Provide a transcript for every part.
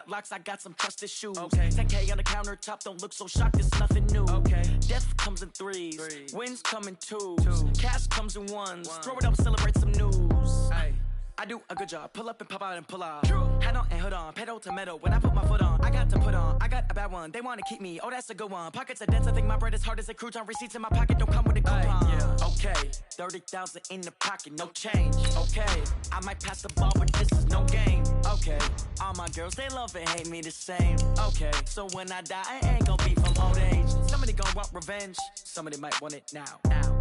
Locks, I got some trusted shoes. Okay. 10K on the countertop, don't look so shocked, it's nothing new. Okay. Death comes in threes. Wins come in twos. Cash comes in ones. Throw it up, celebrate some news. Ay. I do a good job, pull up and pop out and pull off. Hat on and hood on, pedal to metal. When I put my foot on, I got to put on. I got a bad one, they want to keep me. Oh, that's a good one. Pockets are dense, I think my bread is hard as a crouton. Receipts in my pocket don't come with a coupon. Yeah. Okay, 30,000 in the pocket, no change. Okay, I might pass the ball, but this is no game. Okay, all my girls, they love and hate me the same. Okay, so when I die, I ain't gonna be from old age. Somebody gonna want revenge, somebody might want it now.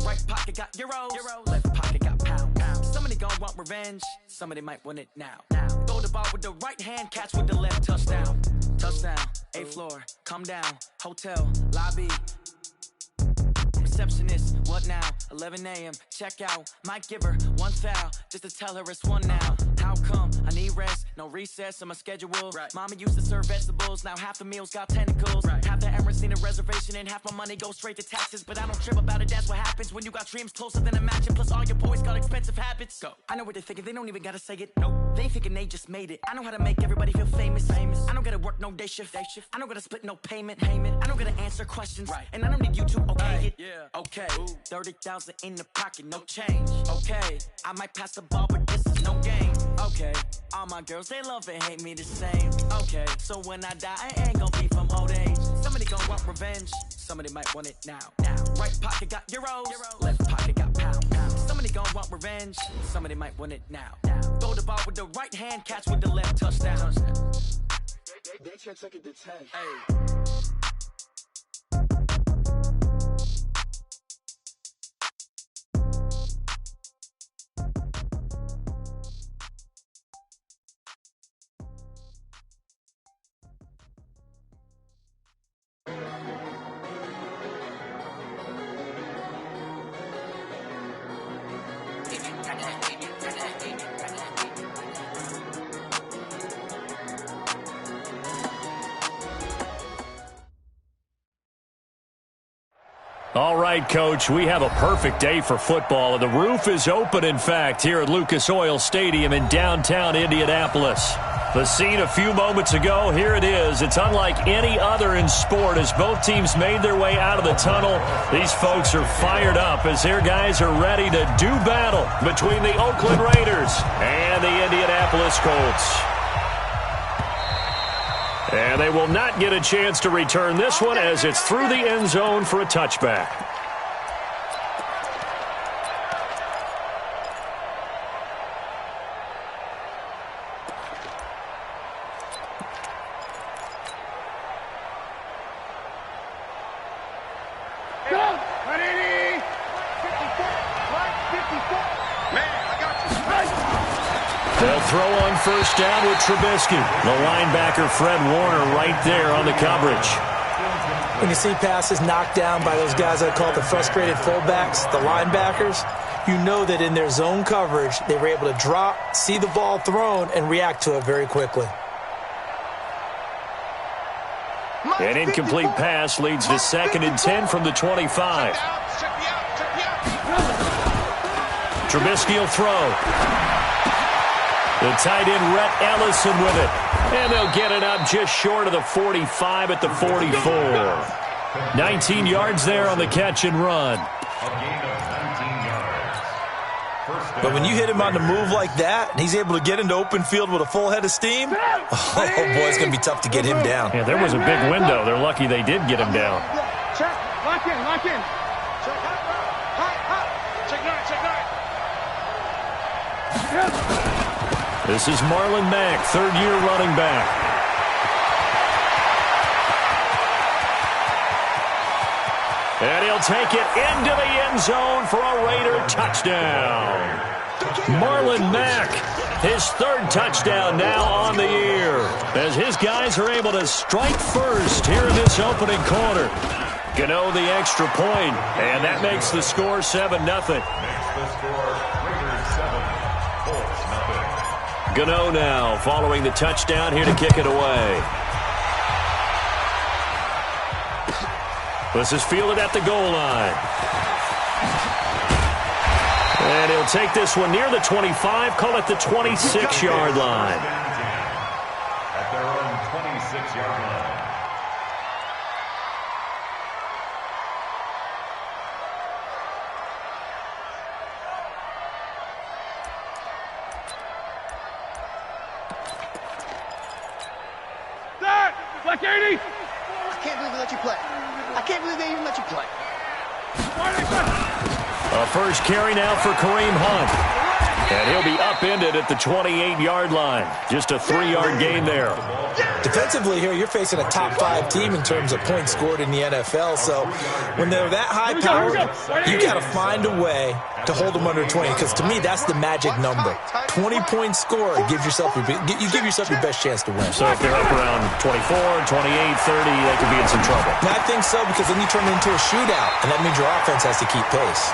Right pocket got euros, left pocket got pounds. Somebody gonna want revenge, somebody might want it now. Throw the ball with the right hand, catch with the left, touchdown. Touchdown, 8th floor, come down, hotel, lobby. Receptionist, what now? 11 a.m., check out. Might give her one foul, just to tell her it's one now. How come? I need rest, no recess in my schedule. Right. Mama used to serve vegetables, now half the meals got tentacles. Right. Half the Emirates need a reservation and half my money goes straight to taxes. But I don't trip about it, that's what happens when you got dreams closer than a mansion. Plus all your boys got expensive habits. Go. I know what they're thinking, they don't even gotta say it. Nope. They ain't thinking they just made it. I know how to make everybody feel famous. I don't gotta work no day shift. I don't gotta split no payment. I don't gotta answer questions. Right. And I don't need you to okay it. Yeah. Okay, 30,000 in the pocket, no change. Okay, I might pass the ball, but this is no game. Okay, all my girls, they love and hate me the same. Okay, so when I die, I ain't gonna be from old age. Somebody gonna want revenge, somebody might want it now. Right pocket got euros, left pocket got pounds. Somebody gonna want revenge, somebody might want it now. Throw the ball with the right hand, catch with the left, touchdown. They check it to 10. Hey. All right, Coach, we have a perfect day for football, and the roof is open, in fact, here at Lucas Oil Stadium in downtown Indianapolis. The scene a few moments ago, here it is. It's unlike any other in sport as both teams made their way out of the tunnel. These folks are fired up as their guys are ready to do battle between the Oakland Raiders and the Indianapolis Colts. And they will not get a chance to return this one as it's through the end zone for a touchback. They'll throw on first down with Trubisky. The linebacker, Fred Warner, right there on the coverage. When you see passes knocked down by those guys I call the frustrated fullbacks, the linebackers, you know that in their zone coverage, they were able to drop, see the ball thrown, and react to it very quickly. An incomplete pass leads to 2nd and 10 from the 25. Trubisky will throw. The tight end, Rhett Ellison, with it. And they'll get it up just short of the 45 at the 44. 19 yards there on the catch and run. But when you hit him on the move like that, and he's able to get into open field with a full head of steam, oh, boy, it's going to be tough to get him down. Yeah, there was a big window. They're lucky they did get him down. Check, lock in, lock in. Check out, check right, check right. This is Marlon Mack, third-year running back. And he'll take it into the end zone for a Raider touchdown. Marlon Mack, his third touchdown now on the year, as his guys are able to strike first here in this opening quarter. Gano the extra point, and that makes the score 7-0. Makes the score Raiders 7, Colts 0. Gano now following the touchdown here to kick it away. This is fielded at the goal line. And he'll take this one near the 25, call it the 26-yard line. At their own 6-yard line. Black 80! I can't believe they let you play. I can't believe they even let you play. A first carry now for Kareem Hunt. And he'll be upended at the 28-yard line. Just a 3-yard gain there. Defensively here, you're facing a top 5 team in terms of points scored in the NFL. So when they're that high-powered, you got to find a way to hold them under 20. Because to me, that's the magic number. 20 points scored, you give yourself your best chance to win. So if they're up around 24, 28, 30, they could be in some trouble. And I think so, because then you turn it into a shootout, and that means your offense has to keep pace.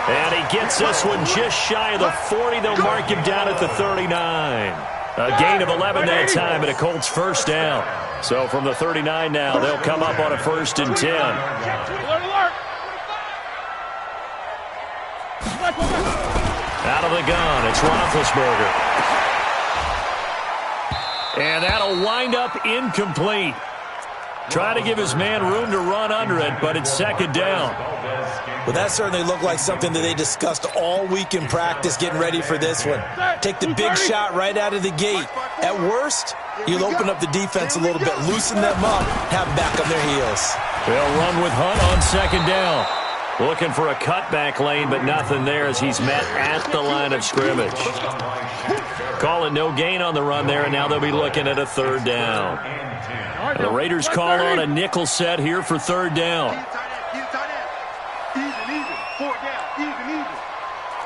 And he gets this one just shy of the 40. They'll mark him down at the 39. A gain of 11 that time, and a Colts first down. So from the 39 now, they'll come up on a 1st and 10. Out of the gun, it's Roethlisberger. And that'll wind up incomplete. Try to give his man room to run under it, but it's 2nd down. Well, that certainly looked like something that they discussed all week in practice getting ready for this one. Take the big shot right out of the gate. At worst, you'll open up the defense a little bit, loosen them up, have them back on their heels. They'll run with Hunt on 2nd down. Looking for a cutback lane, but nothing there as he's met at the line of scrimmage. Calling no gain on the run there, and now they'll be looking at a 3rd down. The Raiders call on a nickel set here for 3rd down. Even. 4th down. Even.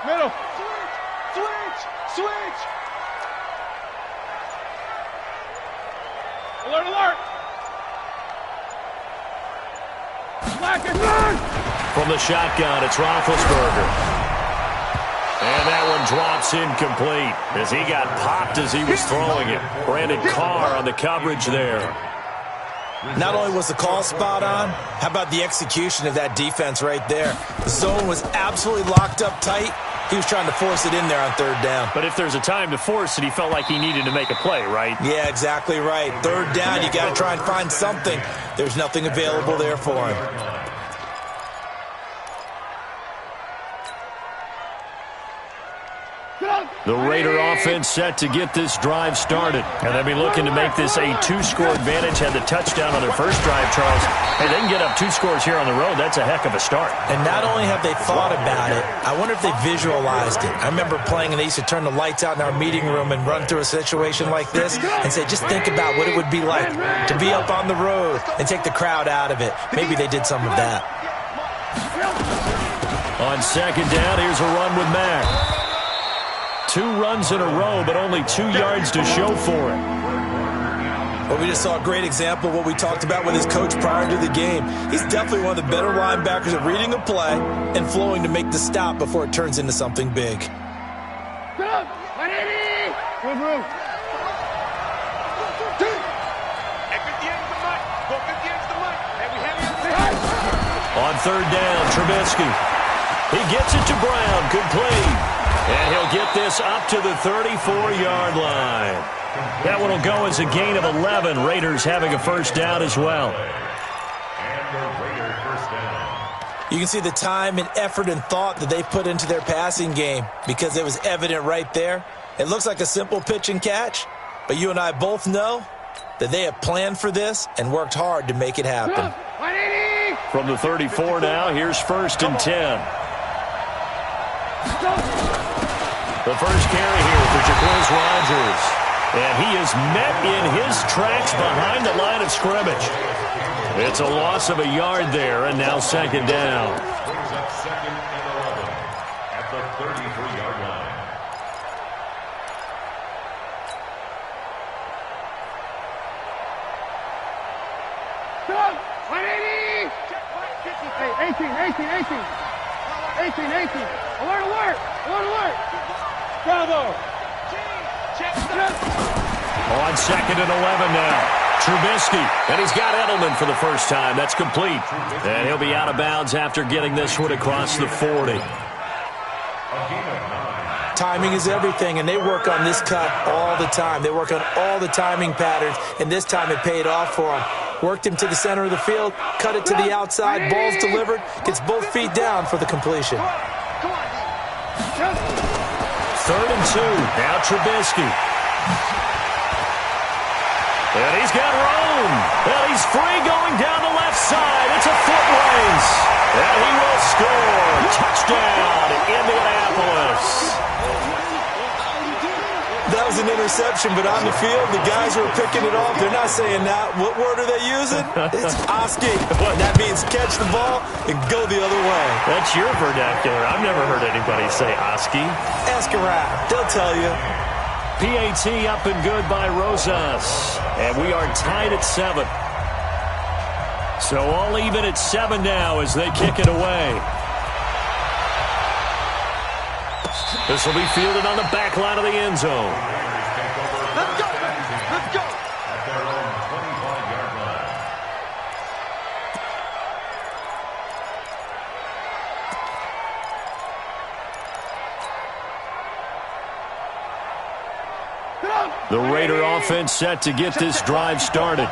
Middle. Switch. Alert. Black and run. From the shotgun, it's Roethlisberger. And that one drops incomplete as he got popped as he was throwing it. Brandon Carr on the coverage there. Not only was the call spot on, how about the execution of that defense right there? The zone was absolutely locked up tight. He was trying to force it in there on 3rd down. But if there's a time to force it, he felt like he needed to make a play, right? Yeah, exactly right. 3rd down, you got to try and find something. There's nothing available there for him. The Raider offense set to get this drive started. And they'll be looking to make this a 2-score advantage. Had the touchdown on their first drive, Charles. Hey, they can get up 2 scores here on the road. That's a heck of a start. And not only have they thought about it, I wonder if they visualized it. I remember playing, and they used to turn the lights out in our meeting room and run through a situation like this and say, just think about what it would be like to be up on the road and take the crowd out of it. Maybe they did some of that. On 2nd down, here's a run with Mack. 2 runs in a row, but only 2 yards to show for it. Well, we just saw a great example of what we talked about with his coach prior to the game. He's definitely one of the better linebackers at reading a play and flowing to make the stop before it turns into something big. On 3rd down, Trubisky. He gets it to Brown, complete. And he'll get this up to the 34-yard line. That one will go as a gain of 11. Raiders having a 1st down as well. And the Raider 1st down. You can see the time and effort and thought that they put into their passing game because it was evident right there. It looks like a simple pitch and catch, but you and I both know that they have planned for this and worked hard to make it happen. From the 34 now, here's 1st and 10. The first carry here for Jacquizz Rodgers. And he is met in his tracks behind the line of scrimmage. It's a loss of a yard there, and now 2nd down. Brings up 2nd and 11 at the 33-yard line. Go! 180! 18. Alert! Bravo! On 2nd and 11 now. Trubisky, and he's got Edelman for the first time. That's complete. And he'll be out of bounds after getting this one across the 40. A gain of 9. Timing is everything, and they work on this cut all the time. They work on all the timing patterns, and this time it paid off for them. Worked him to the center of the field, cut it to the outside, ball's delivered, gets both feet down for the completion. 3rd and 2. Now Trubisky. And he's got room. And he's free going down the left side. It's a foot race. And he will score. Touchdown, Indianapolis. That was an interception, but on the field, the guys who are picking it off, they're not saying that. What word are they using? It's Oski. That means catch the ball and go the other way. That's your vernacular. I've never heard anybody say Oski. Ask around. They'll tell you. PAT up and good by Rosas. And we are tied at 7. So all even at 7 now as they kick it away. This will be fielded on the back line of the end zone. Let's go! Let's go! At their own 25-yard line. The Raider offense set to get this drive started.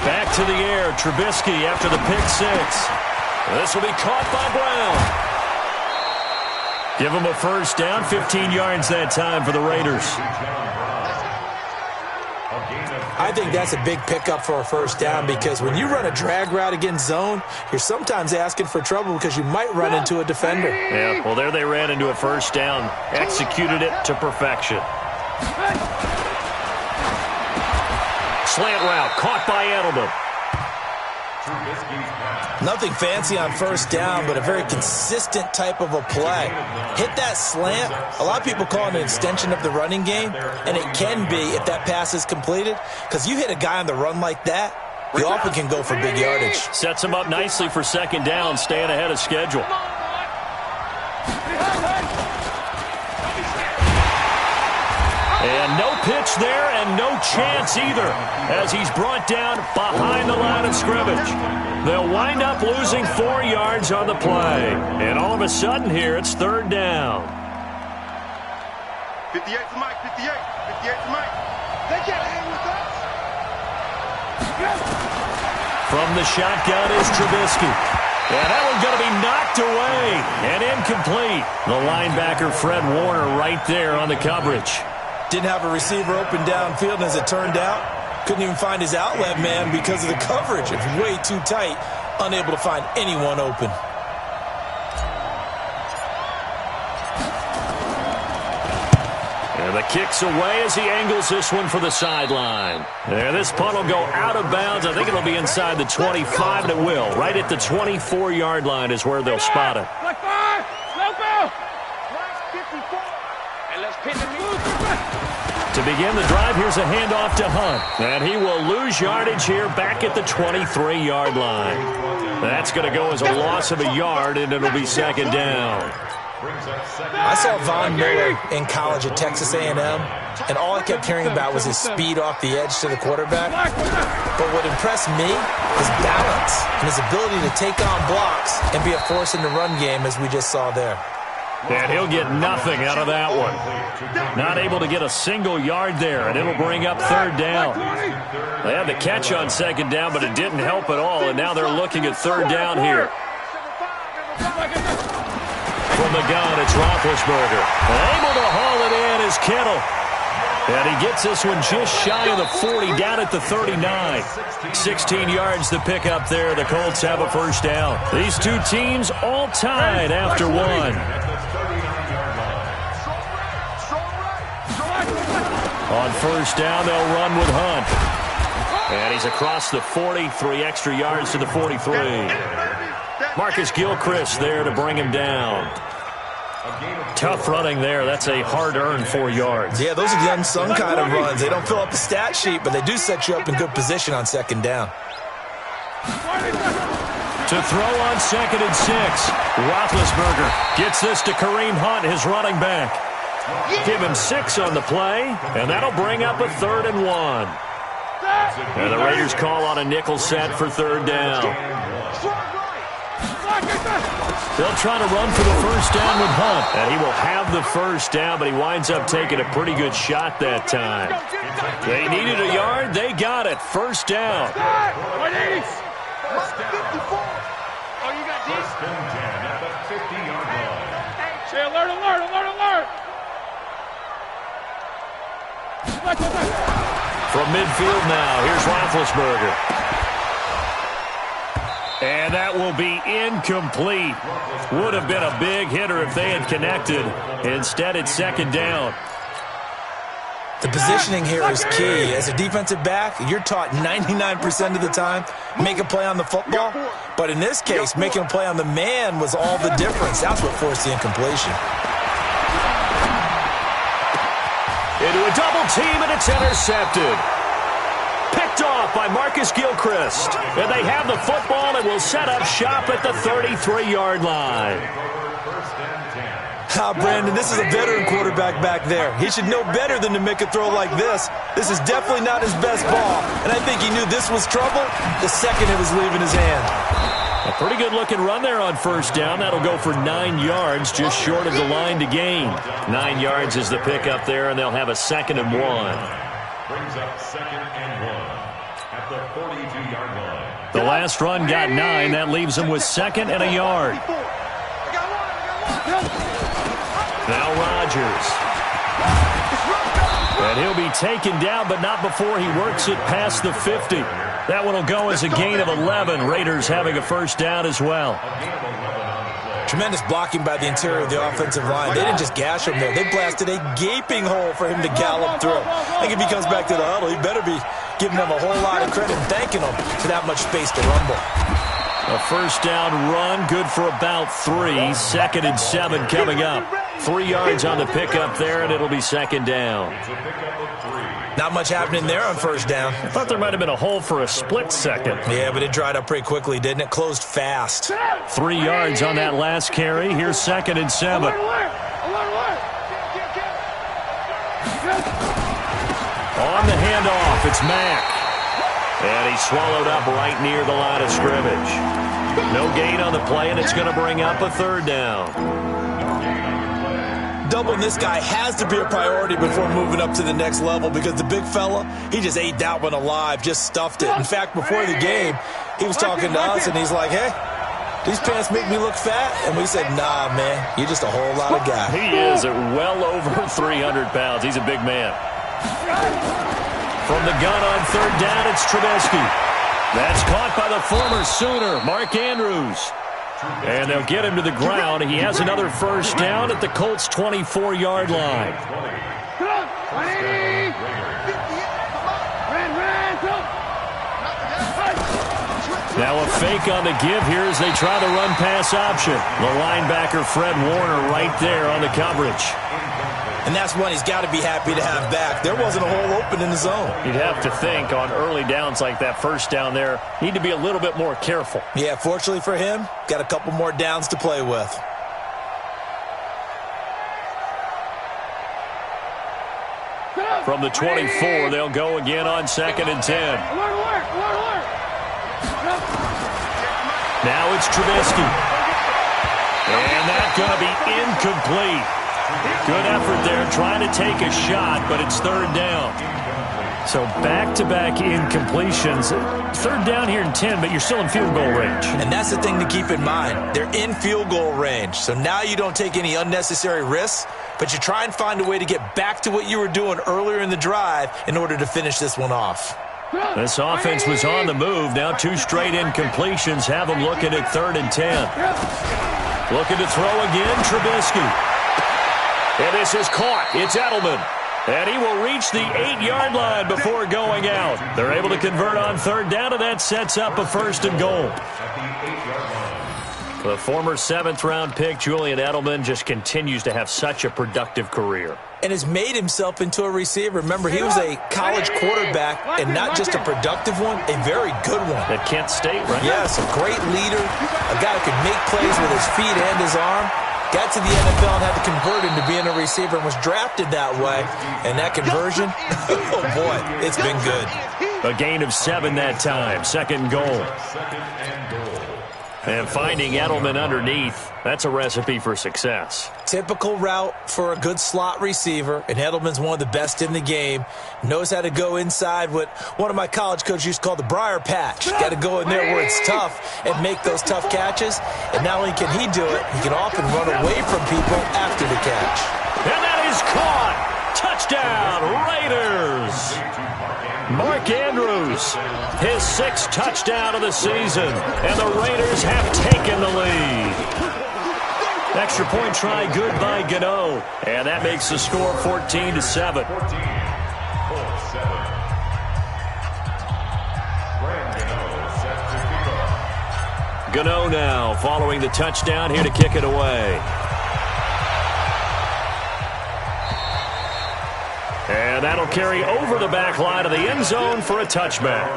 Back to the air, Trubisky after the pick 6. This will be caught by Brown. Give him a first down, 15 yards that time for the Raiders. I think that's a big pickup for a first down because when you run a drag route against zone, you're sometimes asking for trouble because you might run into a defender. Yeah, well, there they ran into a first down. Executed it to perfection. Slant route, caught by Edelman. Nothing fancy on first down, but a very consistent type of a play. Hit that slant. A lot of people call it an extension of the running game, and it can be if that pass is completed, because you hit a guy on the run like that, you often can go for big yardage. Sets him up nicely for second down, staying ahead of schedule. And no pitch there and no chance either as he's brought down behind the line of scrimmage. They'll wind up losing 4 yards on the play. And all of a sudden here, it's 3rd down. 58 to Mike, 58 to Mike. They can't hang with us. From the shotgun is Trubisky. And that one's going to be knocked away and incomplete. The linebacker, Fred Warner, right there on the coverage. Didn't have a receiver open downfield, and as it turned out, couldn't even find his outlet man because of the coverage. It was way too tight, unable to find anyone open. And the kick's away as he angles this one for the sideline. There, this punt will go out of bounds. I think it'll be inside the 25, and it will. Right at the 24-yard line is where they'll spot it. Black 5, logo. Black 54. And let's pin the move. To begin the drive, here's a handoff to Hunt. And he will lose yardage here back at the 23-yard line. That's going to go as a loss of a yard, and it'll be second down. I saw Von Miller in college at Texas A&M, and all I kept hearing about was his speed off the edge to the quarterback. But what impressed me is balance and his ability to take on blocks and be a force in the run game, as we just saw there. And he'll get nothing out of that one. Not able to get a single yard there, and it'll bring up 3rd down. They had the catch on second down, but it didn't help at all, and now they're looking at 3rd down here. From the gun, it's Roethlisberger. Able to haul it in is Kittle. And he gets this one just shy of the 40, down at the 39. 16 yards to pick up there. The Colts have a first down. These two teams all tied after one. On first down, they'll run with Hunt. And he's across the 40, 3 extra yards to the 43. Marcus Gilchrist there to bring him down. Tough running there. That's a hard-earned 4 yards. Yeah, those are the unsung kind of runs. They don't fill up the stat sheet, but they do set you up in good position on second down. To throw on 2nd and 6. Roethlisberger gets this to Kareem Hunt, his running back. Give him 6 on the play, and that'll bring up a 3rd and 1. And the Raiders call on a nickel set for 3rd down. They'll try to run for the first down with Hunt. And he will have the first down, but he winds up taking a pretty good shot that time. They needed a yard. They got it. First down. 180. Oh, you got this? First and 10 at the 50-yard line. Hey, alert, alert, alert, alert. From midfield now, here's Roethlisberger. And that will be incomplete. Would have been a big hitter if they had connected. Instead, it's second down. The positioning here is key. As a defensive back, you're taught 99% of the time, make a play on the football. But in this case, making a play on the man was all the difference. That's what forced the incompletion. Into a double team, and it's intercepted. Picked off by Marcus Gilchrist. And they have the football and will set up shop at the 33-yard line. Brandon, this is a veteran quarterback back there. He should know better than to make a throw like this. This is definitely not his best ball. And I think he knew this was trouble the second it was leaving his hand. A pretty good-looking run there on first down. That'll go for 9 yards, just short of the line to gain. 9 yards is the pickup there, and they'll have a 2nd and 1. Brings up 2nd and 1 at the 42-yard line. The last run got 9. That leaves them with 2nd and a yard. Now Rodgers. And he'll be taken down, but not before he works it past the 50. That one will go as a gain of 11. Raiders having a first down as well. Tremendous blocking by the interior of the offensive line. They didn't just gash him there. They blasted a gaping hole for him to gallop through. I think if he comes back to the huddle, he better be giving them a whole lot of credit and thanking them for that much space to rumble. A first down run, good for about 3. 2nd and 7 coming up. 3 yards on the pickup there, and it'll be 2nd down. Not much happening there on first down. I thought there might have been a hole for a split second. Yeah, but it dried up pretty quickly, didn't it? Closed fast. 3 yards on that last carry. Here's 2nd and 7. On the handoff, it's Mack. And he swallowed up right near the line of scrimmage. No gain on the play, and it's going to bring up a 3rd down. Doubling this guy has to be a priority before moving up to the next level because the big fella, he just ate that one alive, just stuffed it. In fact, before the game, he was talking to us, and he's like, hey, these pants make me look fat? And we said, nah, man, you're just a whole lot of guy. He is at well over 300 pounds. He's a big man. From the gun on 3rd down, it's Trubisky. That's caught by the former Sooner, Mark Andrews. And they'll get him to the ground. He has another first down at the Colts' 24-yard line. Now a fake on the give here as they try the run-pass option. The linebacker, Fred Warner, right there on the coverage. And that's one he's got to be happy to have back. There wasn't a hole open in the zone. You'd have to think on early downs like that first down there, need to be a little bit more careful. Yeah, fortunately for him, got a couple more downs to play with. From the 24, they'll go again on 2nd and 10. Now it's Trubisky. And that's going to be incomplete. Good effort there trying to take a shot, but it's 3rd down. So back-to-back incompletions. 3rd down here in 10, but you're still in field goal range. And that's the thing to keep in mind. They're in field goal range. So now you don't take any unnecessary risks, but you try and find a way to get back to what you were doing earlier in the drive in order to finish this one off. This offense was on the move. Now 2 straight incompletions have them looking at 3rd and 10. Looking to throw again, Trubisky. And this is caught. It's Edelman. And he will reach the 8-yard line before going out. They're able to convert on 3rd down, and that sets up a 1st and goal. The former 7th-round pick, Julian Edelman, just continues to have such a productive career. And has made himself into a receiver. Remember, he was a college quarterback, and not just a productive one, a very good one. At Kent State, right? Yes, a great leader, a guy who could make plays with his feet and his arm. Got to the NFL and had to convert into being a receiver and was drafted that way. And that conversion, oh boy, it's been good. A gain of 7 that time. 2nd and goal. And finding Edelman underneath, that's a recipe for success. Typical route for a good slot receiver, and Edelman's one of the best in the game. Knows how to go inside what one of my college coaches used to call the briar patch. Got to go in there where it's tough and make those tough catches. And not only can he do it, he can often run away from people after the catch. And that is caught. Touchdown, Raiders. Mark Andrews, his 6th touchdown of the season, and the Raiders have taken the lead. Extra point try good by Gano, and that makes the score 14-7. Gano now following the touchdown, here to kick it away. And that'll carry over the back line of the end zone for a touchback.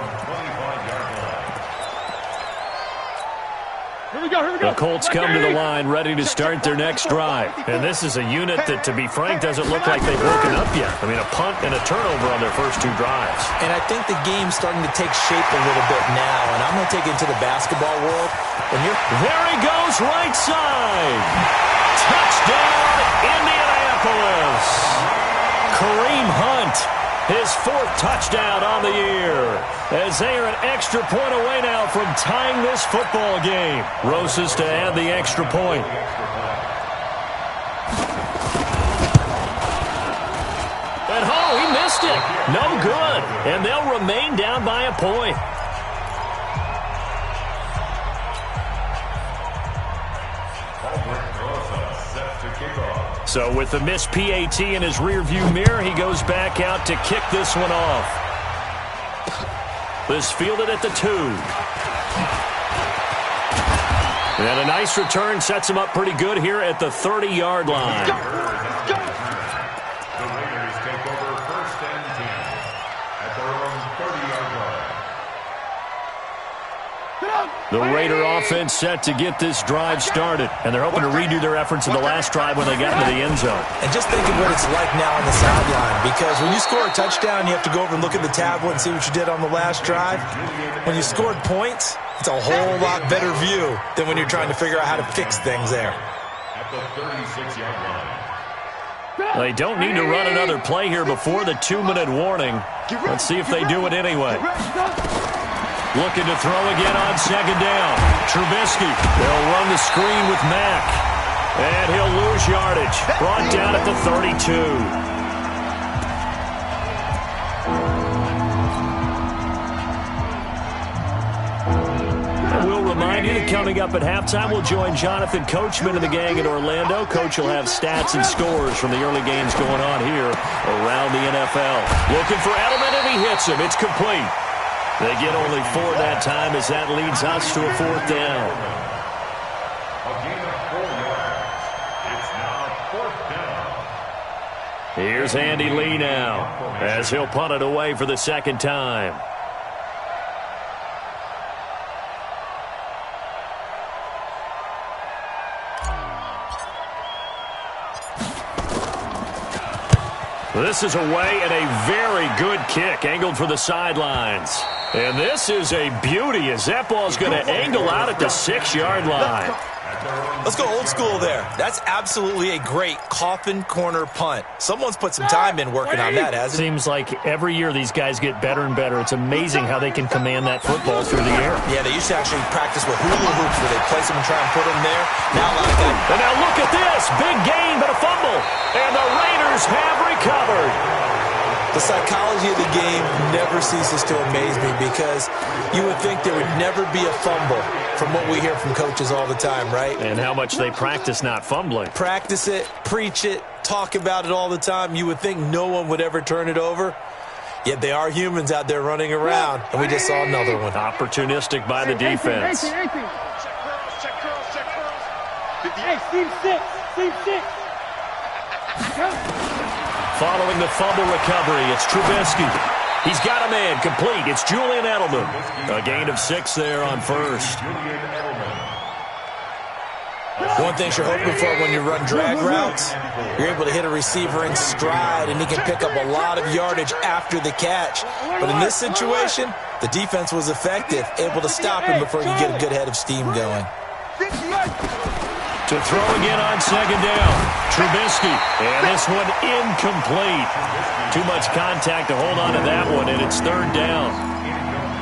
Here we go. The Colts come to the line ready to start their next drive. And this is a unit that, to be frank, doesn't look like they've woken up yet. I mean, a punt and a turnover on their first 2 drives. And I think the game's starting to take shape a little bit now. And I'm going to take it into the basketball world. There he goes, right side. Touchdown, Indianapolis. Kareem Hunt, his 4th touchdown on the year, as they are an extra point away now from tying this football game. Rosas to add the extra point. And he missed it. No good. And they'll remain down by a point. So with the missed PAT in his rearview mirror, he goes back out to kick this one off. This fielded at the 2. And a nice return sets him up pretty good here at the 30-yard line. The Raiders take over 1st and 10 at their own 30-yard line. The Raider offense set to get this drive started, and they're hoping to redo their efforts in the last drive when they got into the end zone. And just think of what it's like now on the sideline, because when you score a touchdown, you have to go over and look at the tablet and see what you did on the last drive. When you scored points, it's a whole lot better view than when you're trying to figure out how to fix things there. At the 36-yard line. They don't need to run another play here before the 2-minute warning. Let's see if they do it anyway. Looking to throw again on 2nd down. Trubisky, they'll run the screen with Mack. And he'll lose yardage. Brought down at the 32. And we'll remind you that coming up at halftime, we'll join Jonathan Coachman and the gang in Orlando. Coach will have stats and scores from the early games going on here around the NFL. Looking for Edelman, and he hits him. It's complete. They get only 4 that time as that leads us to a 4th down. A gain of 4 yards. It's now 4th down. Here's Andy Lee now as he'll punt it away for the 2nd time. This is away and a very good kick angled for the sidelines. And this is a beauty as that ball's going to angle out at the 6-yard line. Let's go old school there. That's absolutely a great coffin corner punt. Someone's put some time in working on that, hasn't it? Seems like every year these guys get better and better. It's amazing how they can command that football through the air. Yeah, they used to actually practice with hula hoops where they place them and try and put them there. Now a lot of guys. And now look at this. Big gain, but a fumble. And the Raiders have recovered. The psychology of the game never ceases to amaze me because you would think there would never be a fumble from what we hear from coaches all the time, right? And how much they practice not fumbling. Practice it, preach it, talk about it all the time. You would think no one would ever turn it over. Yet they are humans out there running around, and we just saw another one. Opportunistic by the defense. Check curls. Hey, seam 6. Following the fumble recovery, it's Trubisky. He's got a man complete. It's Julian Edelman. A gain of 6 there on 1st. One thing you're hoping for when you run drag routes, you're able to hit a receiver in stride, and he can pick up a lot of yardage after the catch. But in this situation, the defense was effective, able to stop him before you get a good head of steam going. To throw again on second down. Trubisky. And this one incomplete. Too much contact to hold on to that one, and it's third down.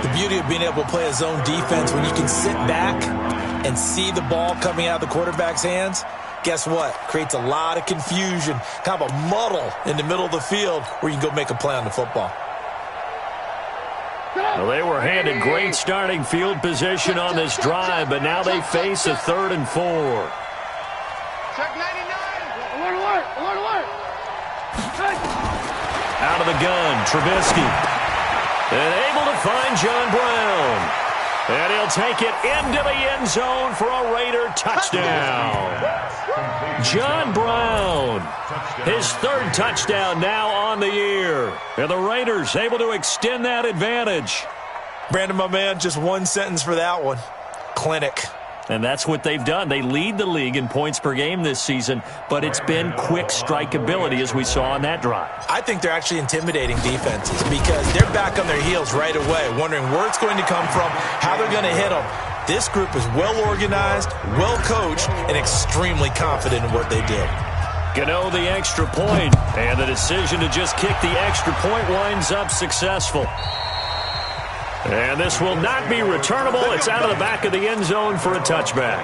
The beauty of being able to play a zone defense when you can sit back and see the ball coming out of the quarterback's hands, guess what? Creates a lot of confusion, kind of a muddle in the middle of the field where you can go make a play on the football. Well, they were handed great starting field position on this drive, but now they face a 3rd and 4. Check 99. Alert. Out of the gun, Trubisky. And able to find John Brown. And he'll take it into the end zone for a Raider touchdown. John Brown, his 3rd touchdown now on the year. And the Raiders able to extend that advantage. Brandon, my man, just one sentence for that one. Clinic. And that's what they've done. They lead the league in points per game this season, but it's been quick strike ability as we saw on that drive. I think they're actually intimidating defenses because they're back on their heels right away, wondering where it's going to come from, how they're going to hit them. This group is well-organized, well-coached, and extremely confident in what they do. Gano the extra point, and the decision to just kick the extra point winds up successful. And this will not be returnable. It's out of the back of the end zone for a touchback.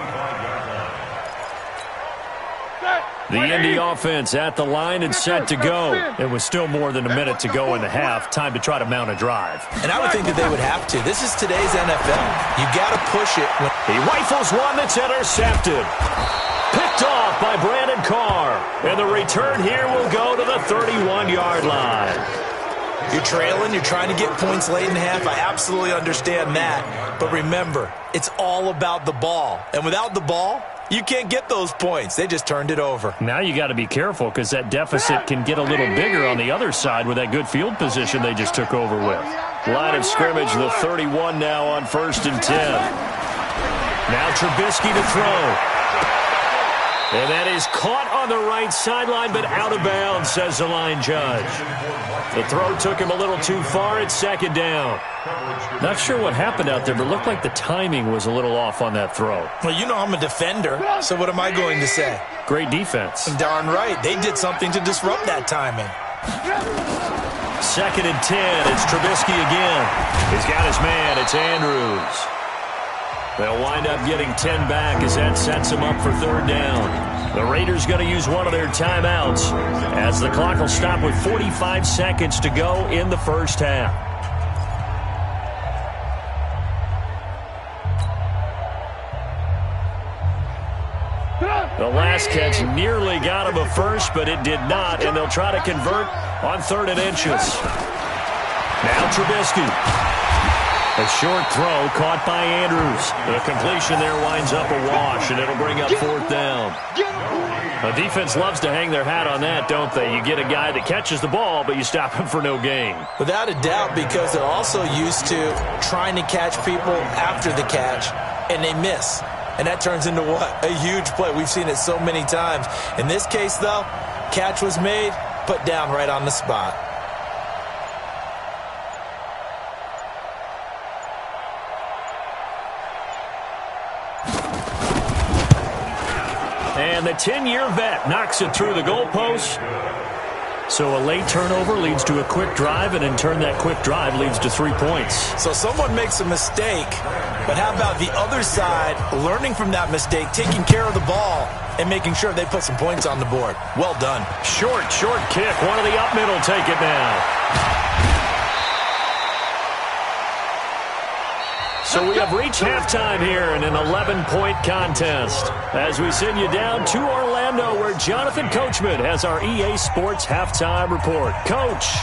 The Indy offense at the line and set to go. It was still more than a minute to go in the half. Time to try to mount a drive. And I would think that they would have to. This is today's NFL. You got to push it. He rifles one that's intercepted. Picked off by Brandon Carr. And the return here will go to the 31-yard line. You're trailing, you're trying to get points late in half. I absolutely understand that. But remember, it's all about the ball. And without the ball, you can't get those points. They just turned it over. Now you got to be careful because that deficit can get a little bigger on the other side with that good field position they just took over with. Line of scrimmage, the 31 now on 1st and 10. Now Trubisky to throw. And that is caught on the right sideline, but out of bounds, says the line judge. The throw took him a little too far. It's 2nd down. Not sure what happened out there, but it looked like the timing was a little off on that throw. Well, you know I'm a defender, so what am I going to say? Great defense. Darn right. They did something to disrupt that timing. 2nd and 10. It's Trubisky again. He's got his man. It's Andrews. They'll wind up getting 10 back as that sets them up for 3rd down. The Raiders going to use one of their timeouts as the clock will stop with 45 seconds to go in the first half. The last catch nearly got him a first, but it did not, and they'll try to convert on 3rd and inches. Now Trubisky. A short throw caught by Andrews. The completion there winds up a wash, and it'll bring up 4th down. The defense loves to hang their hat on that, don't they? You get a guy that catches the ball, but you stop him for no gain. Without a doubt, because they're also used to trying to catch people after the catch, and they miss. And that turns into what? A huge play. We've seen it so many times. In this case, though, catch was made, put down right on the spot. And the 10-year vet knocks it through the goalpost. So a late turnover leads to a quick drive, and in turn that quick drive leads to 3 points. So someone makes a mistake, but how about the other side learning from that mistake, taking care of the ball, and making sure they put some points on the board? Well done. Short kick. One of the up middle take it now. So we have reached halftime here in an 11-point contest as we send you down to Orlando where Jonathan Coachman has our EA Sports halftime report. Coach.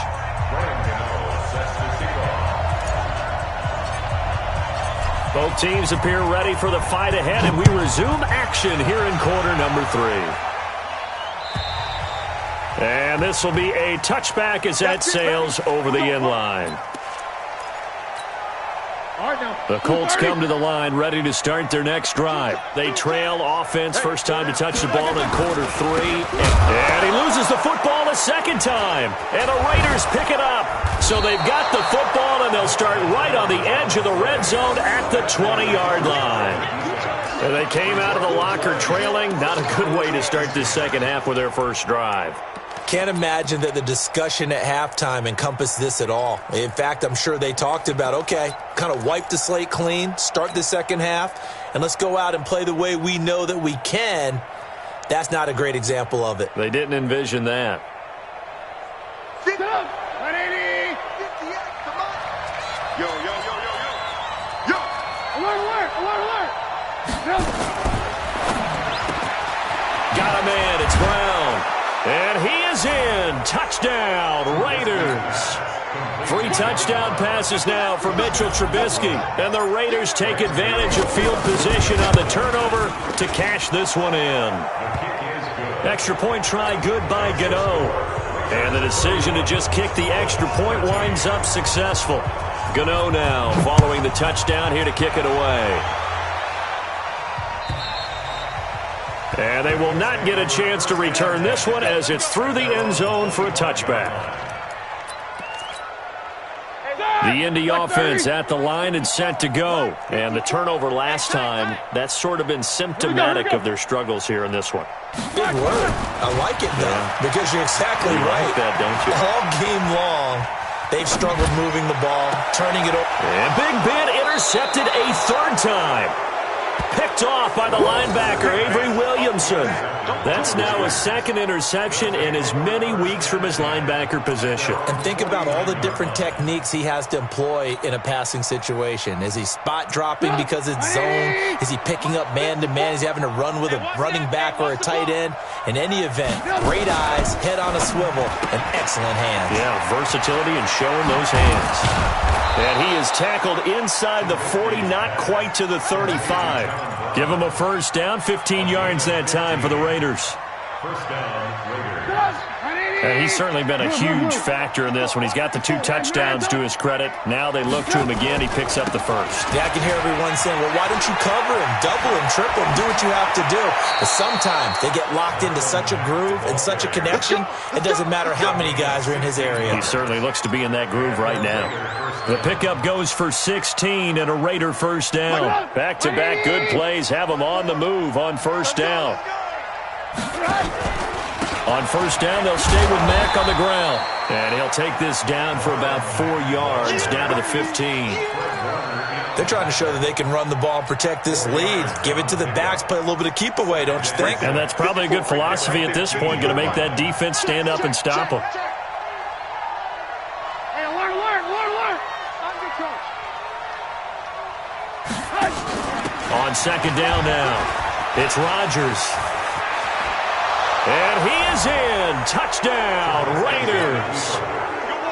Both teams appear ready for the fight ahead, and we resume action here in quarter number 3. And this will be a touchback as that sails over the end line. The Colts come to the line ready to start their next drive. They trail offense, first time to touch the ball in quarter 3. And he loses the football a second time. And the Raiders pick it up. So they've got the football, and they'll start right on the edge of the red zone at the 20-yard line. And they came out of the locker trailing. Not a good way to start this second half with their first drive. Can't imagine that the discussion at halftime encompassed this at all. In fact, I'm sure they talked about, okay, kind of wipe the slate clean, start the second half, and let's go out and play the way we know that we can. That's not a great example of it. They didn't envision that. Sit up! 180! 58, come on! Yo! Alert! No! Got a man. It's Brown. And he is in. Touchdown, Raiders. 3 touchdown passes now for Mitchell Trubisky. And the Raiders take advantage of field position on the turnover to cash this one in. Extra point try good by Gano. And the decision to just kick the extra point winds up successful. Gano now following the touchdown here to kick it away. And they will not get a chance to return this one as it's through the end zone for a touchback. The Indy offense at the line and set to go. And the turnover last time, that's sort of been symptomatic of their struggles here in this one. Big word. I like it, though, because you're exactly You right. like that, don't you? All game long, they've struggled moving the ball, turning it over. And Big Ben intercepted a third time. Picked off by the linebacker, Avery Williamson. That's now his second interception in as many weeks from his linebacker position. And think about all the different techniques he has to employ in a passing situation. Is he spot dropping because it's zone? Is he picking up man-to-man? Is he having to run with a running back or a tight end? In any event, great eyes, head on a swivel, and excellent hands. Yeah, versatility and showing those hands. And he is tackled inside the 40, not quite to the 35. Give him a first down, 15 yards that time for the Raiders. First down, Raiders. And he's certainly been a huge factor in this when he's got the 2 touchdowns to his credit. Now they look to him again. He picks up the first. Yeah, I can hear everyone saying, well, why don't you cover him, double him, triple him, do what you have to do. But sometimes they get locked into such a groove and such a connection, it doesn't matter how many guys are in his area. He certainly looks to be in that groove right now. The pickup goes for 16 and a Raider first down. Back-to-back good plays have him on the move on first down. On first down, they'll stay with Mack on the ground. And he'll take this down for about 4 yards, down to the 15. They're trying to show that they can run the ball and protect this lead. Give it to the backs, play a little bit of keep away, don't you think? And that's probably a good philosophy at this point, going to make that defense stand up and stop them. Hey, alert! Under coach. On second down now, it's Rodgers. And he is in. Touchdown, Raiders.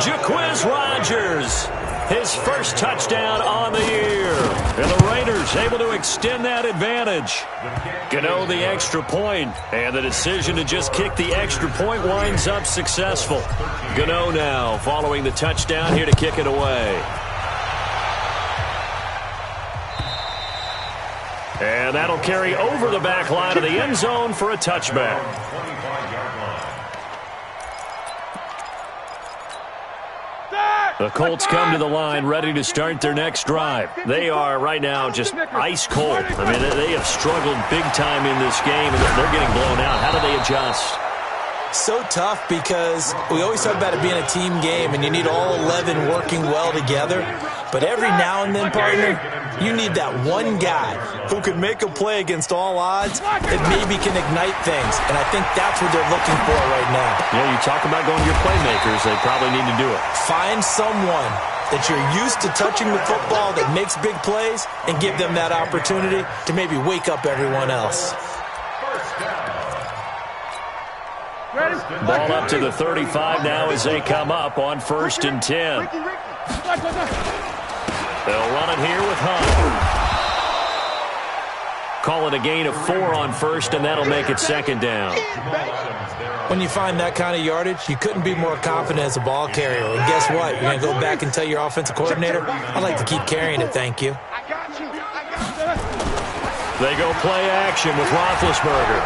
Jaquiz Rodgers, his first touchdown on the year. And the Raiders able to extend that advantage. Gano the extra point, and the decision to just kick the extra point winds up successful. Gano now following the touchdown here to kick it away. And that'll carry over the back line of the end zone for a touchback. The Colts come to the line ready to start their next drive. They are right now just ice cold. I mean, they have struggled big time in this game, and they're getting blown out. How do they adjust? So tough because we always talk about it being a team game, and you need all 11 working well together. But every now and then, partner, you need that one guy who can make a play against all odds that maybe can ignite things. And I think that's what they're looking for right now. Yeah, you talk about going to your playmakers. They probably need to do it. Find someone that you're used to touching the football that makes big plays and give them that opportunity to maybe wake up everyone else. Ball up to the 35 now as they come up on 1st and 10. They'll run it here with Hunt. Call it a gain of 4 on 1st, and that'll make it 2nd down. When you find that kind of yardage, you couldn't be more confident as a ball carrier. And guess what? You're going to go back and tell your offensive coordinator, I'd like to keep carrying it, thank you. They go play action with Roethlisberger.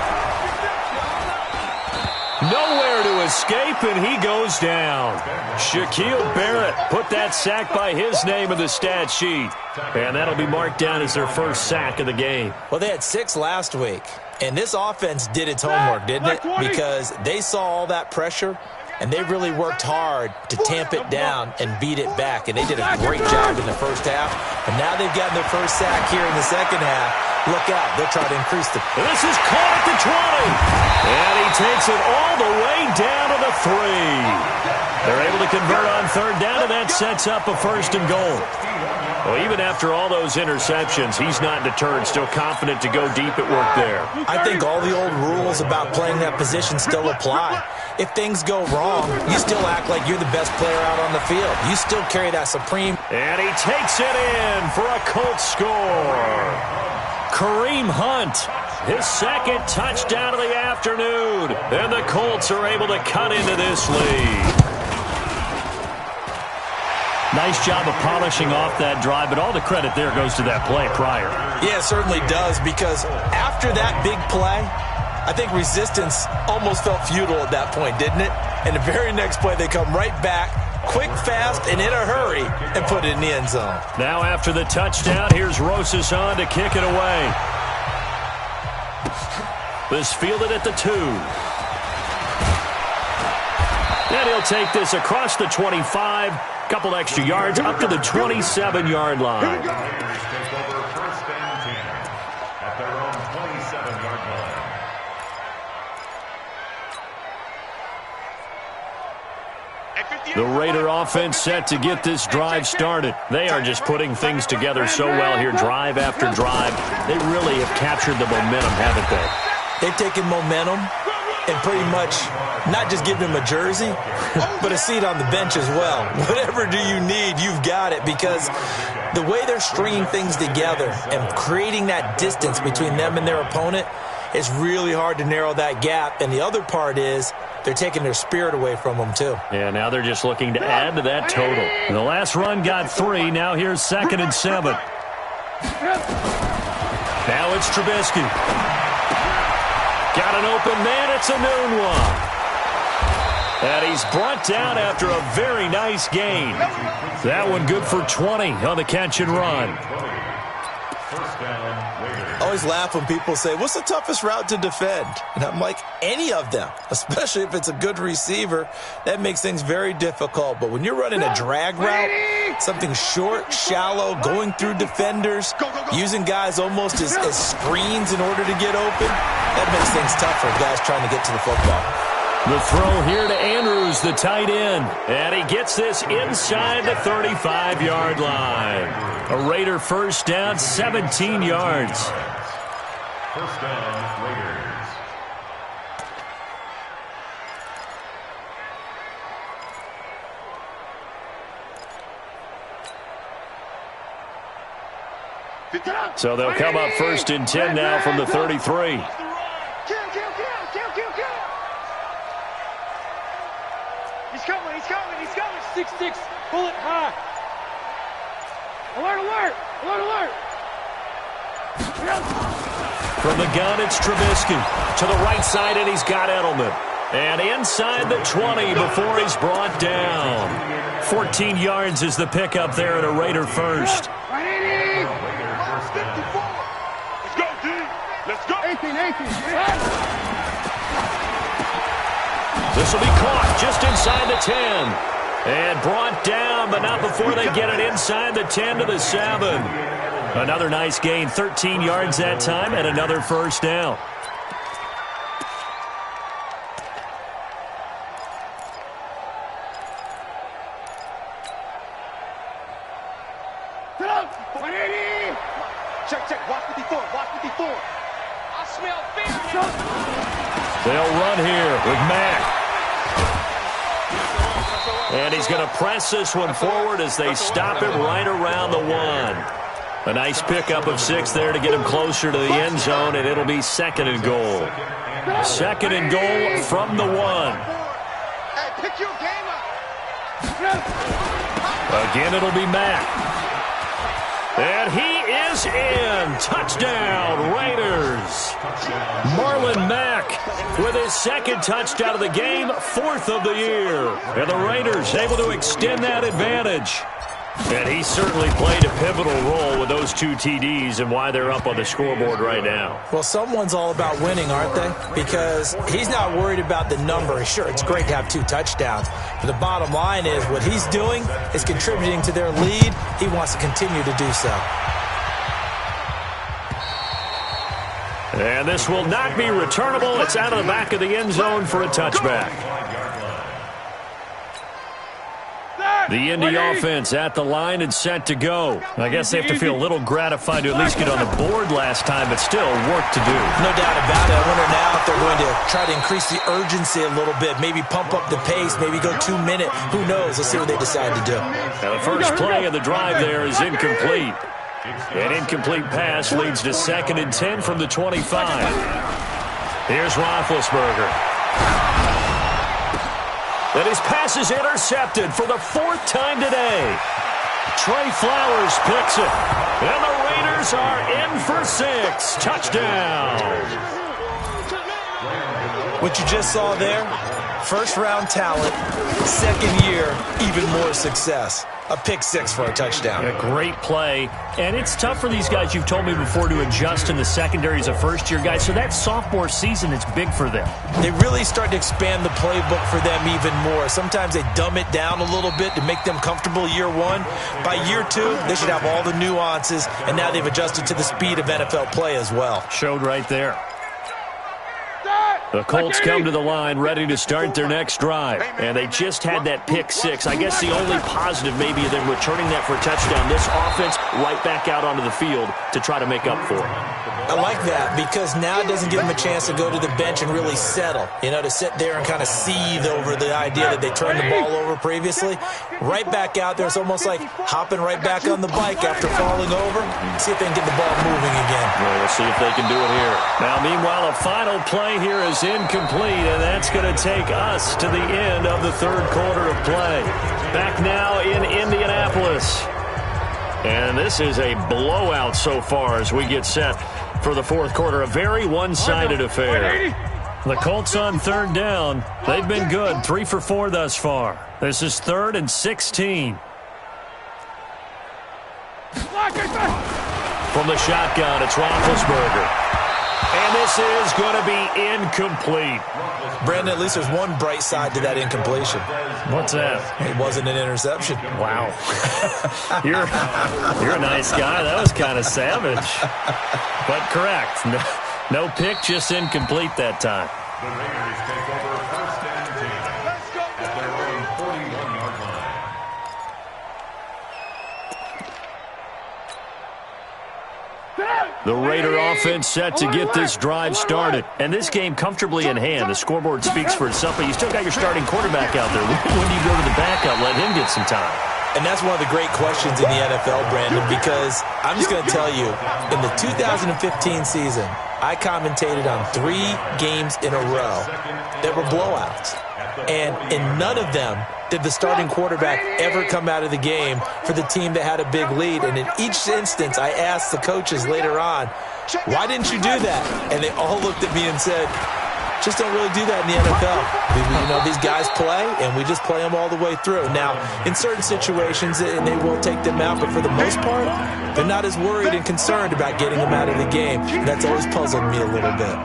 Nowhere to escape, and he goes down. Shaquille Barrett put that sack by his name in the stat sheet. And that'll be marked down as their first sack of the game. Well, they had 6 last week. And this offense did its homework, didn't it? Because they saw all that pressure, and they really worked hard to tamp it down and beat it back. And they did a great job in the first half. And now they've gotten their first sack here in the second half. Look out. They'll try to increase the... This is caught at the 20. And he takes it all the way down to the 3. They're able to convert on third down, and that sets up a first and goal. Well, even after all those interceptions, he's not deterred, still confident to go deep at work there. I think all the old rules about playing that position still apply. If things go wrong, you still act like you're the best player out on the field. You still carry that supreme... And he takes it in for a Colts score. Kareem Hunt, his second touchdown of the afternoon. And the Colts are able to cut into this lead. Nice job of polishing off that drive, but all the credit there goes to that play prior. Yeah, it certainly does, because after that big play, I think resistance almost felt futile at that point, didn't it? And the very next play, they come right back, quick, fast, and in a hurry, and put it in the end zone. Now after the touchdown, here's Rosas on to kick it away. This fielded at the 2. And he'll take this across the 25. Couple extra yards up to the 27-yard line. The Raider offense set to get this drive started. They are just putting things together so well here, drive after drive. They really have captured the momentum, haven't they? They've taken momentum and pretty much not just give him a jersey, but a seat on the bench as well. Whatever do you need, you've got it, because the way they're stringing things together and creating that distance between them and their opponent, it's really hard to narrow that gap. And the other part is they're taking their spirit away from them, too. Yeah, now they're just looking to add to that total. And the last run got 3. Now here's 2nd and 7. Now it's Trubisky. Got an open man. It's a noon one. And he's brought down after a very nice gain. That one good for 20 on the catch and run. I always laugh when people say, what's the toughest route to defend? And I'm like, any of them, especially if it's a good receiver. That makes things very difficult. But when you're running a drag route, something short, shallow, going through defenders, using guys almost as screens in order to get open, that makes things tough for guys trying to get to the football. The throw here to Andrews, the tight end. And he gets this inside the 35-yard line. A Raider first down, 17 yards. First down, Raiders. So they'll come up first and 10 now from the 33. He's coming. 6-6, pull it high. Alert. From the gun, it's Trubisky. To the right side, and he's got Edelman. And inside the 20 before he's brought down. 14 yards is the pickup there at a Raider first. Let's go, D. Let's go. 18. This will be caught just inside the 10. And brought down, but not before they get it inside the 10 to the 7. Another nice gain, 13 yards that time, and another first down. Check. Watch 54. I smell fear. They'll run here with Mack. And he's going to press this one forward as they stop him right around the 1. A nice pickup of 6 there to get him closer to the end zone, and it'll be 2nd and goal. 2nd and goal from the 1. Hey, pick your game up. Again, it'll be Mack. And he is in. Touchdown, Raiders. Marlon Mack with his second touchdown of the game, 4th of the year. And the Raiders able to extend that advantage. And he certainly played a pivotal role with those 2 TDs and why they're up on the scoreboard right now. Well, someone's all about winning, aren't they? Because he's not worried about the number. Sure, it's great to have 2 touchdowns. But the bottom line is what he's doing is contributing to their lead. He wants to continue to do so. And this will not be returnable. It's out of the back of the end zone for a touchback. The Indy offense at the line and set to go. I guess they have to feel a little gratified to at least get on the board last time, but still work to do. No doubt about it. I wonder now if they're going to try to increase the urgency a little bit, maybe pump up the pace, maybe go 2 minute. Who knows? Let's see what they decide to do. Now the first play of the drive there is incomplete. An incomplete pass leads to 2nd and 10 from the 25. Here's Roethlisberger. And his pass is intercepted for the 4th time today. Trey Flowers picks it. And the Raiders are in for 6. Touchdown. What you just saw there, first-round talent, 2nd year, even more success. A pick 6 for a touchdown. A great play. And it's tough for these guys, you've told me before, to adjust in the secondary as a first-year guy. So that sophomore season is big for them. They really start to expand the playbook for them even more. Sometimes they dumb it down a little bit to make them comfortable year 1. By year 2, they should have all the nuances, and now they've adjusted to the speed of NFL play as well. Showed right there. The Colts come to the line ready to start their next drive. And they just had that pick 6. I guess the only positive maybe of them returning that for a touchdown. This offense right back out onto the field to try to make up for it. I like that because now it doesn't give them a chance to go to the bench and really settle. You know, to sit there and kind of seethe over the idea that they turned the ball over previously. Right back out there. It's almost like hopping right back on the bike after falling over. See if they can get the ball moving again. Well, we'll see if they can do it here. Now, meanwhile, a final play here is incomplete, and that's going to take us to the end of the 3rd quarter of play. Back now in Indianapolis. And this is a blowout so far as we get set for the 4th quarter. A very one-sided affair. The Colts on 3rd down. They've been good. 3 for 4 thus far. This is 3rd and 16. From the shotgun, it's Roethlisberger. And this is going to be incomplete. Brandon, at least there's one bright side to that incompletion. What's that? It wasn't an interception. Wow. You're a nice guy. That was kind of savage. But correct. No pick, just incomplete that time. The Raiders take over 1st and 10 at their own 41-yard line. The Raider offense set to get this drive started. And this game comfortably in hand. The scoreboard speaks for itself, but you still got your starting quarterback out there. When do you go to the backup, let him get some time? And that's one of the great questions in the NFL, Brandon, because I'm just going to tell you, in the 2015 season, I commentated on 3 games in a row that were blowouts. And in none of them did the starting quarterback ever come out of the game for the team that had a big lead. And in each instance, I asked the coaches later on, why didn't you do that? And they all looked at me and said, just don't really do that in the NFL. You know, these guys play, and we just play them all the way through. Now, in certain situations, and they will take them out, but for the most part, they're not as worried and concerned about getting them out of the game. And that's always puzzled me a little bit.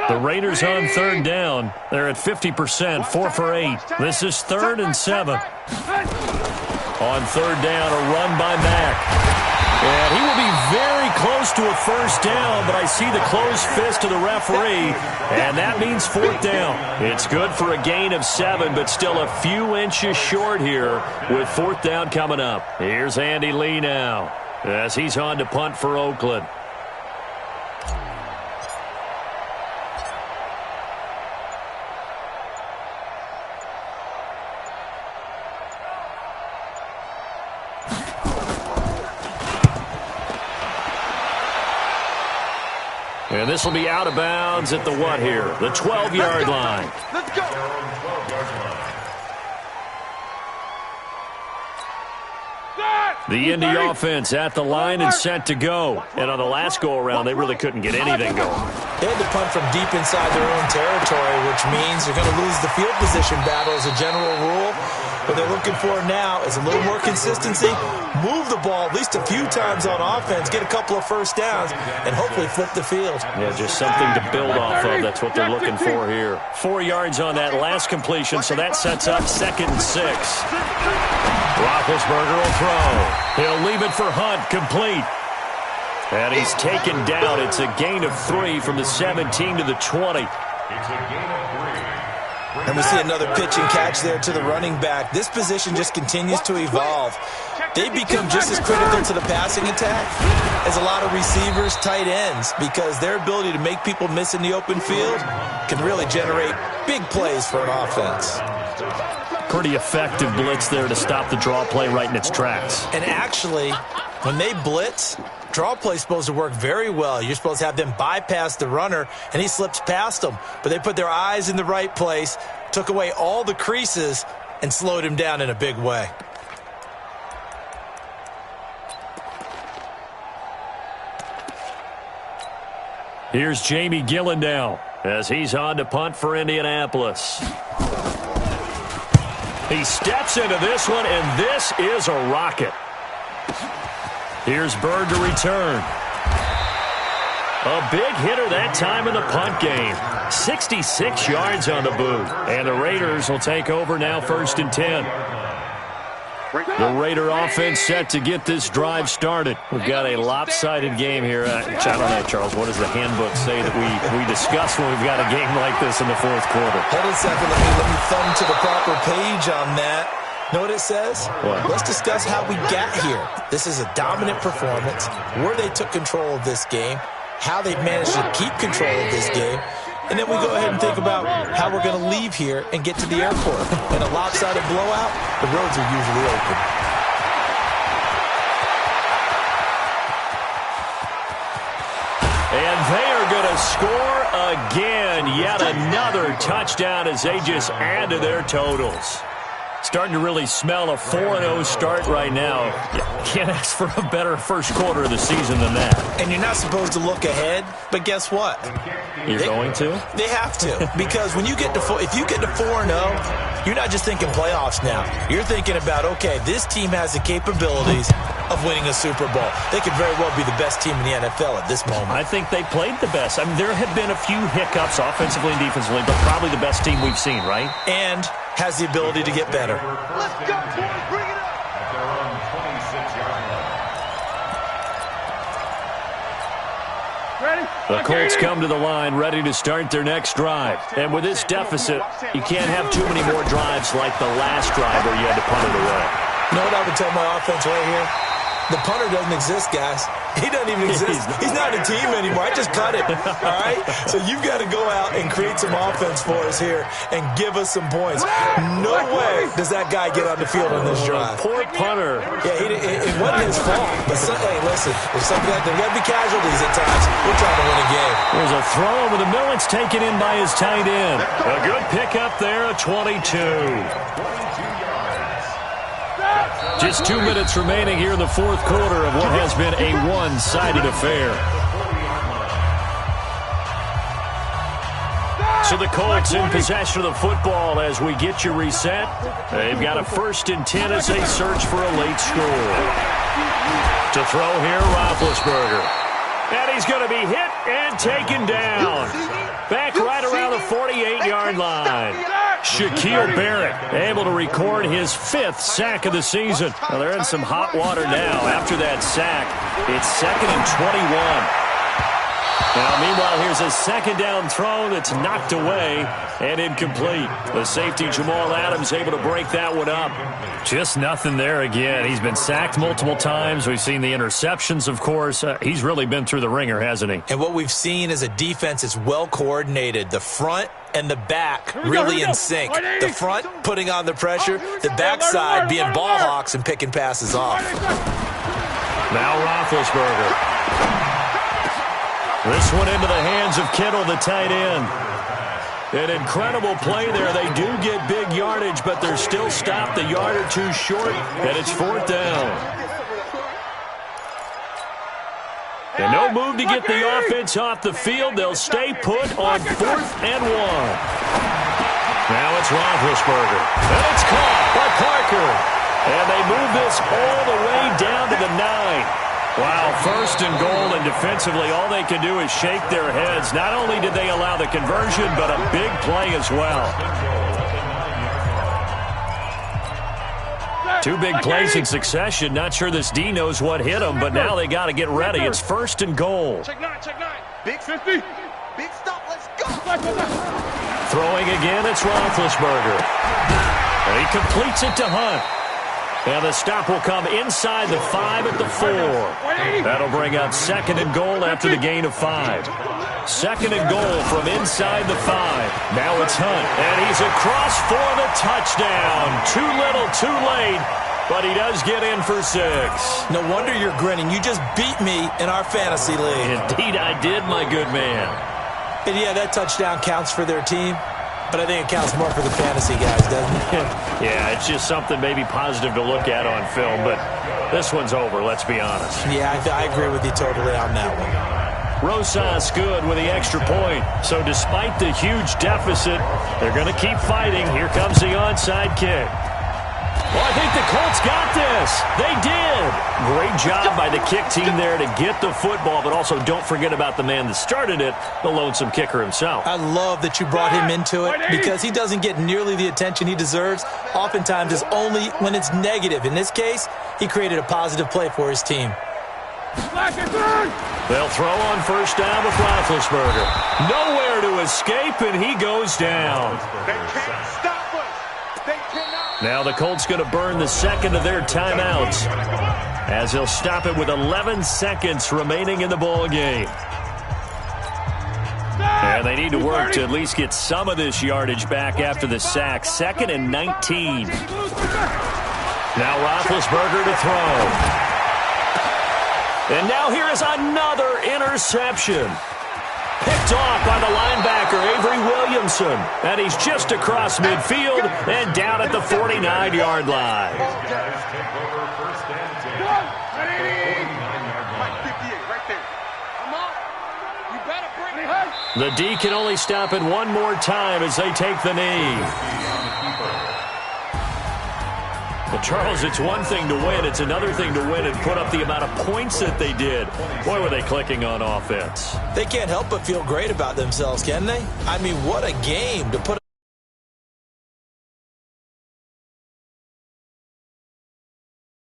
The Raiders on 3rd down. They're at 50%, 4 for 8. This is 3rd and 7. On 3rd down, a run by Mack. And he will be very close to a first down, but I see the closed fist of the referee, and that means 4th down. It's good for a gain of 7, but still a few inches short here with 4th down coming up. Here's Andy Lee now as he's on to punt for Oakland. And this will be out of bounds at the what here? The 12-yard line. Let's go. The Indy offense at the line and set to go. And on the last go-around, they really couldn't get anything going. They had to punt from deep inside their own territory, which means they're going to lose the field position battle as a general rule. What they're looking for now is a little more consistency, move the ball at least a few times on offense, get a couple of first downs, and hopefully flip the field. Yeah, just something to build off of. That's what they're looking for here. 4 yards on that last completion, so that sets up 2nd and 6. Roethlisberger will throw. He'll leave it for Hunt, complete. And he's taken down. It's a gain of 3 from the 17 to the 20. It's a gain of 3. And we see another pitch and catch there to the running back. This position just continues to evolve. They become just as critical to the passing attack as a lot of receivers, tight ends, because their ability to make people miss in the open field can really generate big plays for an offense. Pretty effective blitz there to stop the draw play right in its tracks. And actually, when they blitz, draw play is supposed to work very well. You're supposed to have them bypass the runner, and he slips past them. But they put their eyes in the right place, took away all the creases, and slowed him down in a big way. Here's Jamie Gillen now as he's on to punt for Indianapolis. He steps into this one, and this is a rocket. Here's Bird to return. A big hitter that time in the punt game. 66 yards on the boot. And the Raiders will take over now 1st and 10. The Raider offense set to get this drive started. We've got a lopsided game here. I don't know, Charles, what does the handbook say that we discuss when we've got a game like this in the 4th quarter? Hold on a second. Let me thumb to the proper page on that. Know what it says? What? Let's discuss how we got here. This is a dominant performance, where they took control of this game, how they managed to keep control of this game, and then we go ahead and think about how we're going to leave here and get to the airport. In a lopsided blowout, the roads are usually open. And they are going to score again. Yet another touchdown as they just add to their totals. Starting to really smell a 4-0 start right now. Can't ask for a better first quarter of the season than that. And you're not supposed to look ahead, but guess what? You're going to? They have to, because when you get to if you get to 4-0, you're not just thinking playoffs now. You're thinking about, okay, this team has the capabilities of winning a Super Bowl. They could very well be the best team in the NFL at this moment. I think they played the best. I mean, there have been a few hiccups offensively and defensively, but probably the best team we've seen, right? And has the ability to get better. Let's go, boys. Bring it up. At their own 26-yard line. Ready? The Colts come to the line ready to start their next drive. And with this deficit, you can't have too many more drives like the last drive where you had to punt it away. You know what I would tell my offense right here? The punter doesn't exist, guys. He doesn't even exist. He's not a team anymore. I just cut it, all right? So you've got to go out and create some offense for us here and give us some points. No way does that guy get on the field on this drive. Poor punter. Yeah, it wasn't his fault. But, hey, listen, there's got to be casualties at times. We're trying to win a game. There's a throw over the middle. It's taken in by his tight end. A good pickup there, a 22. Just 2 minutes remaining here in the 4th quarter of what has been a one-sided affair. So the Colts in possession of the football as we get you reset. They've got a 1st and 10 as they search for a late score. To throw here, Roethlisberger. And he's going to be hit and taken down. Back right around the 48-yard line. Shaquille Barrett able to record his 5th sack of the season. Well, they're in some hot water now. After that sack, it's 2nd and 21. Now, meanwhile, here's a 2nd down throw that's knocked away and incomplete. The safety, Jamal Adams, able to break that one up. Just nothing there again. He's been sacked multiple times. We've seen the interceptions, of course. He's really been through the ringer, hasn't he? And what we've seen is a defense that's well coordinated. The front and the back really in sync. The front putting on the pressure, the backside being ball hawks and picking passes off. Now Roethlisberger. This one into the hands of Kittle, the tight end. An incredible play there. They do get big yardage, but they're still stopped a yard or two short, and it's 4th down. And no move to get the offense off the field. They'll stay put on 4th and 1. Now it's Roethlisberger. And it's caught by Parker. And they move this all the way down to the 9. Wow, 1st and goal, and defensively all they can do is shake their heads. Not only did they allow the conversion, but a big play as well. 2 big plays in succession. Not sure this D knows what hit him, but now they got to get ready. It's 1st and goal. Check 9. Big 50. Big stop, let's go. Throwing again, it's Roethlisberger. And he completes it to Hunt. And the stop will come inside the 5 at the 4. That'll bring up 2nd and goal after the gain of 5. 2nd and goal from inside the 5. Now it's Hunt, and he's across for the touchdown. Too little, too late, but he does get in for 6. No wonder you're grinning. You just beat me in our fantasy league. Indeed I did, my good man. And yeah, that touchdown counts for their team, but I think it counts more for the fantasy guys, doesn't it? Yeah, it's just something maybe positive to look at on film, but this one's over, let's be honest. Yeah, I agree with you totally on that one. Rosas good with the extra point. So despite the huge deficit, they're going to keep fighting. Here comes the onside kick. Well, I think the Colts got this. They did. Great job by the kick team there to get the football, but also don't forget about the man that started it, the lonesome kicker himself. I love that you brought him into it because he doesn't get nearly the attention he deserves. Oftentimes it's only when it's negative. In this case, he created a positive play for his team. They'll throw on 1st down with Roethlisberger. Nowhere to escape, and he goes down. They can't stop us. They cannot. Now the Colts going to burn the 2nd of their timeouts as they'll stop it with 11 seconds remaining in the ball game. And they need to work to at least get some of this yardage back after the sack. 2nd and 19. Now Roethlisberger to throw. And now here is another interception. Picked off by the linebacker, Avery Williamson. And he's just across midfield and down at the 49-yard line. The D can only stop it one more time as they take the knee. Well, Charles, it's one thing to win. It's another thing to win and put up the amount of points that they did. Boy, were they clicking on offense. They can't help but feel great about themselves, can they? I mean, what a game to put